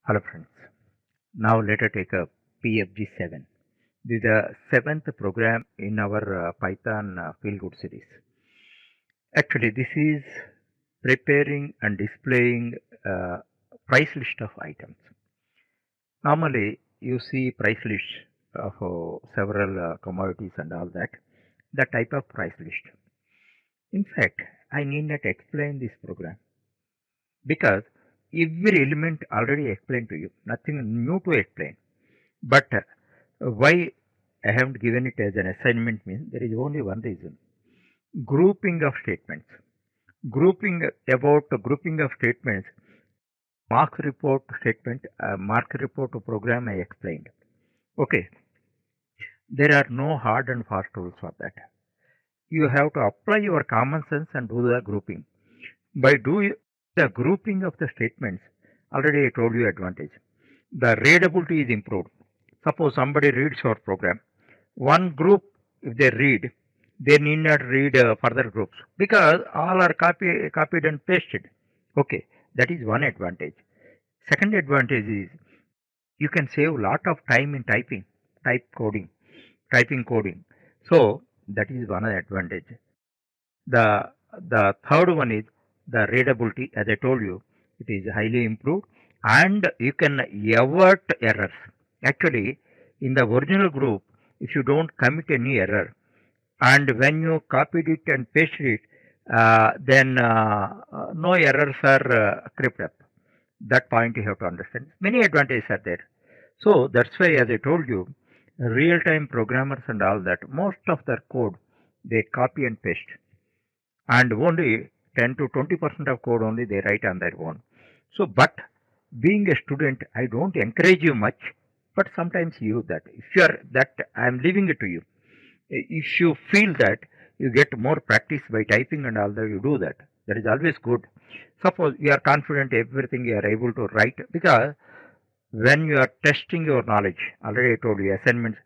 Hello friends. Now let us take up PFG 7. This is the seventh program in our Python Feel Good series. Actually, this is preparing and displaying price list of items. Normally, you see price list of several commodities and all that. The type of price list. In fact, I need not explain this program because every element already explained to you. Nothing new to explain. But why I haven't given it as an assignment means there is only one reason. Grouping of statements. Grouping of statements, mark report program I explained. Okay, there are no hard and fast rules for that. You have to apply your common sense and do the grouping. By doing the grouping of the statements, already I told you advantage. The readability is improved. Suppose somebody reads your program. One group, if they read, they need not read further groups because all are copied and pasted. Okay, that is one advantage. Second advantage is you can save lot of time in typing coding. So that is one advantage. The third one is the readability. As I told you, it is highly improved, and you can avert errors. Actually, in the original group, if you don't commit any error, and when you copied it and pasted it, then no errors are crept up. That point you have to understand. Many advantages are there. So that's why, as I told you, real-time programmers and all that, most of their code they copy and paste, and only 10 to 20% of code only they write on their own. So, but being a student, I don't encourage you much, but sometimes use that. If you are that, I am leaving it to you. If you feel that you get more practice by typing and all that, you do that. That is always good. Suppose you are confident everything you are able to write, because when you are testing your knowledge, already I told you assignments.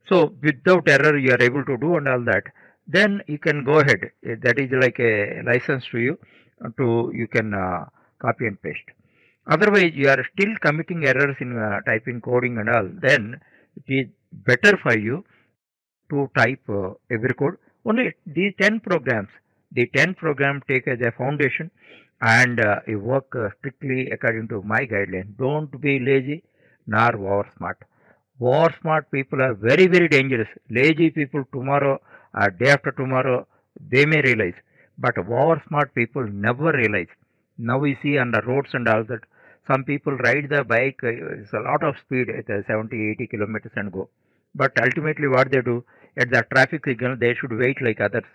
So without error you are able to do and all that, then you can go ahead. That is like a license to you to you can copy and paste. Otherwise, you are still committing errors in typing, coding, and all. Then it is better for you to type every code. Only these 10 programs, the 10 program take as a foundation, and you work strictly according to my guideline. Don't be lazy nor over smart. Over smart people are very, very dangerous. Lazy people tomorrow or day after tomorrow, they may realize. But over smart people never realize. Now we see on the roads and all that, some people ride the bike, it's a lot of speed at 70, 80 kilometers and go. But ultimately what they do, at the traffic signal, they should wait like others.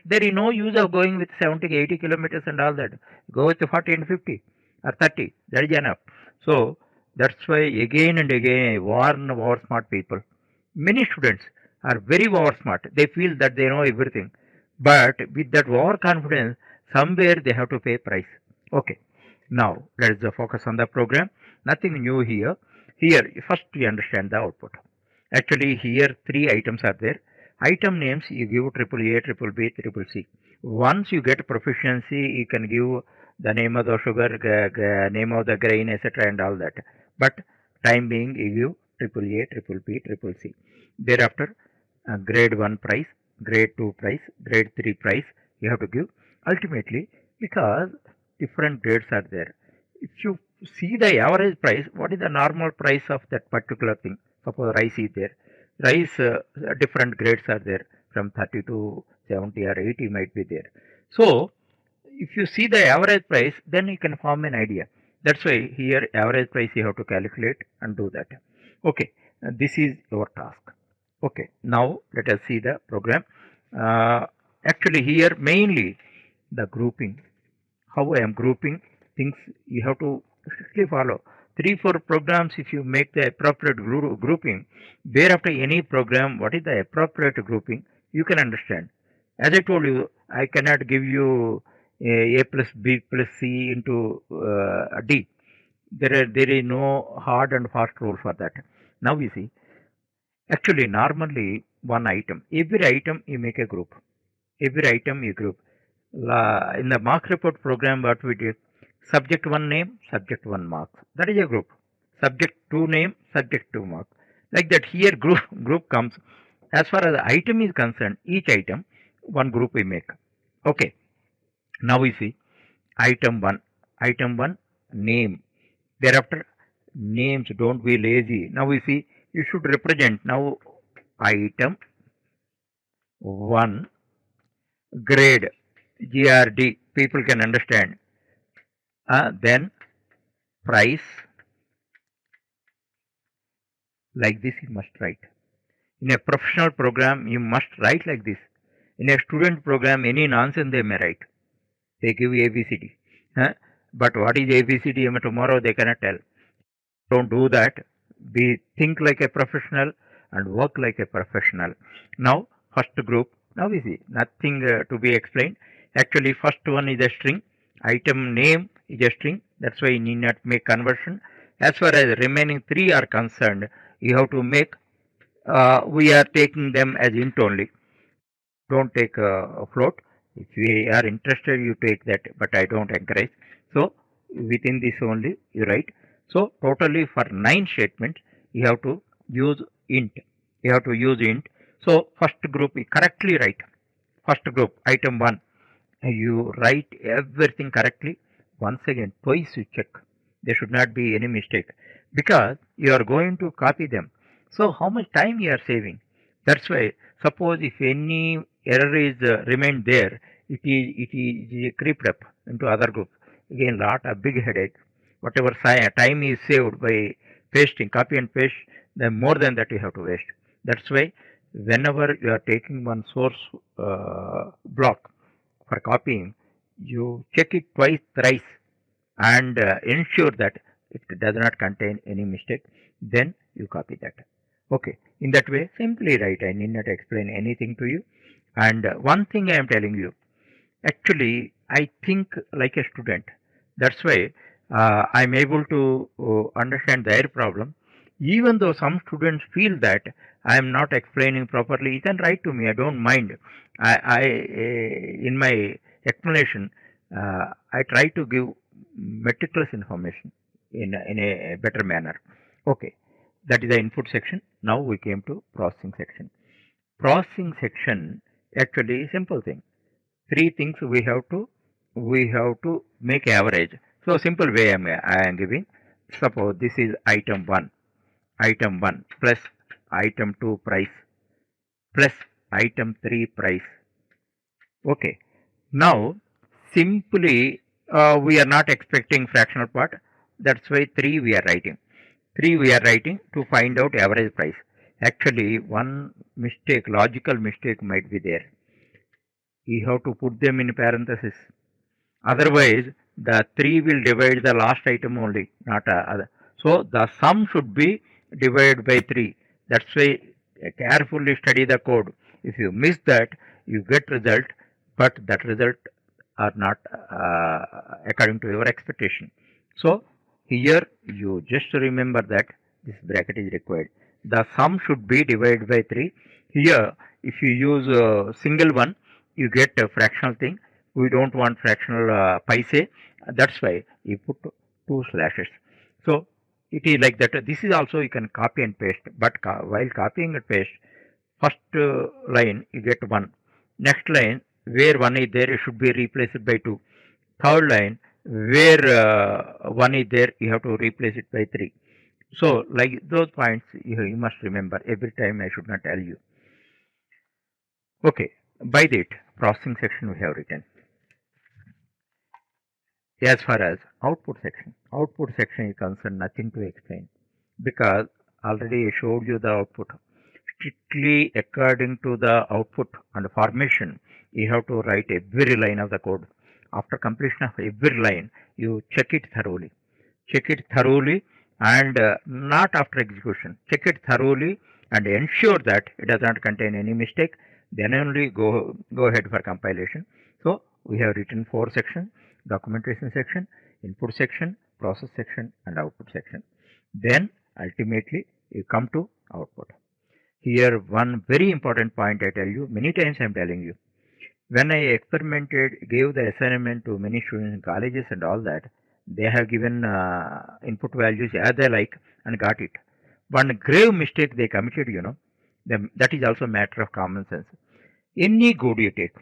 There is no use of going with 70, 80 kilometers and all that. Go with 40 and 50 or 30. That is enough. So that's why again and again I warn over smart people. Many students are very over smart. They feel that they know everything. But with that overconfidence, somewhere they have to pay price. Okay. Now let us focus on the program. Nothing new here. Here, first we understand the output. Actually, here three items are there. Item names you give triple A, triple B, triple C. Once you get proficiency, you can give the name of the sugar, name of the grain, etc. and all that. But time being, you give triple A, triple B, triple C. Thereafter, grade 1 price, grade 2 price, grade 3 price you have to give. Ultimately, because different grades are there. If you see the average price, what is the normal price of that particular thing? Suppose rice is there. Rice, different grades are there from 30 to 70 or 80 might be there. So, if you see the average price, then you can form an idea. That's why here average price you have to calculate and do that. Okay, this is your task. Okay, now let us see the program. Actually here mainly the grouping. How I am grouping things you have to strictly follow. 3-4 programs if you make the appropriate grouping, thereafter any program what is the appropriate grouping you can understand. As I told you, I cannot give you A plus B plus C into D. There is no hard and fast rule for that. Now we see, actually normally one item, every item you make a group. Every item you group. In the mark report program what we did, subject one name, subject one marks. That is a group. subject to name, subject to mark. Like that here group comes. As far as the item is concerned, each item, one group we make. Okay. Now we see item 1. Item 1, name. Thereafter, names, don't be lazy. Now we see, you should represent now item 1, grade, GRD, people can understand. Then price, like this you must write. In a professional program, you must write like this. In a student program, any nonsense they may write. They give ABCD. But what is ABCD tomorrow they cannot tell. Don't do that. Be think like a professional and work like a professional. Now, first group. Now we see nothing to be explained. Actually, first one is a string. Item name is a string. That's why you need not make conversion. As far as remaining three are concerned, you have to make. We are taking them as int only. Don't take a float. If you are interested, you take that, but I don't encourage. So within this only you write. So totally for 9 statements, you have to use int. You have to use int. So first group you correctly write. First group item 1. You write everything correctly. Once again, twice you check. There should not be any mistake because you are going to copy them. So how much time you are saving? That's why suppose if any error is remained there, it is creeped up into other groups. Again, lot of big headache. Whatever time is saved by pasting, copy and paste, then more than that you have to waste. That's why whenever you are taking one source block for copying, you check it twice, thrice, and ensure that it does not contain any mistake. Then you copy that. Okay. In that way, simply write. I need not explain anything to you. And one thing I am telling you, actually, I think like a student. That's why I'm able to understand their problem. Even though some students feel that I am not explaining properly, you can write to me. I don't mind. I in my explanation, I try to give meticulous information in a better manner. Okay, that is the input section. Now we came to processing section. Processing section actually simple thing. Three things we have to make average. So simple way I am giving. Suppose this is item 1 plus item 2 price plus item 3 price. Okay. Now simply we are not expecting fractional part. That's why 3 we are writing. 3 we are writing to find out average price. Actually, one mistake, logical mistake might be there. You have to put them in parenthesis. Otherwise, the 3 will divide the last item only, not other. So, the sum should be divided by 3. That's why carefully study the code. If you miss that, you get result, but that result are not according to your expectation. So, here you just remember that this bracket is required. The sum should be divided by 3. Here, if you use a single one, you get a fractional thing. We don't want fractional paise. That's why you put 2 slashes. So it is like that. This is also you can copy and paste. But while copying and paste, first line you get 1. Next line where 1 is there, it should be replaced by 2. Third line where 1 is there, you have to replace it by 3. So like those points you must remember. Every time I should not tell you. Okay. By that processing section we have written. As far as output section is concerned, nothing to explain because already I showed you the output. Strictly according to the output and formation, you have to write every line of the code. After completion of every line, you check it thoroughly. Check it thoroughly and not after execution. Check it thoroughly and ensure that it does not contain any mistake. Then only go ahead for compilation. So we have written 4 sections: documentation section, input section, process section, and output section. Then ultimately you come to output. Here one very important point I tell you, many times I am telling you. When I experimented, gave the assignment to many students in colleges and all that, They have given input values as they like and got it. One grave mistake they committed, that is also a matter of common sense. Any good you take,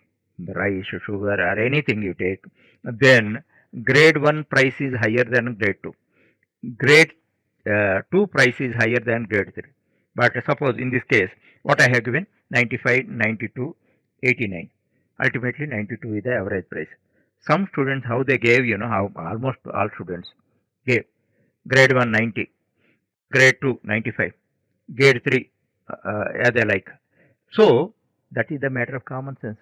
rice, sugar, or anything you take, then grade 1 price is higher than grade 2. Grade 2 price is higher than grade 3. But suppose in this case, what I have given 95, 92, 89. Ultimately 92 is the average price. Some students, how they gave, how almost all students gave grade 1 90, grade 2 95, grade 3 as they like. So that is the matter of common sense.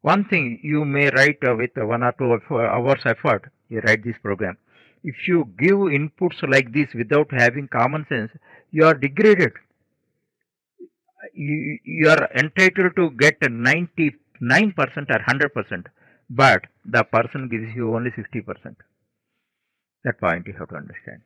One thing you may write with 1 or 2 hours effort, you write this program. If you give inputs like this without having common sense, you are degraded. You are entitled to get 99% or 100%, but the person gives you only 50%. That point you have to understand.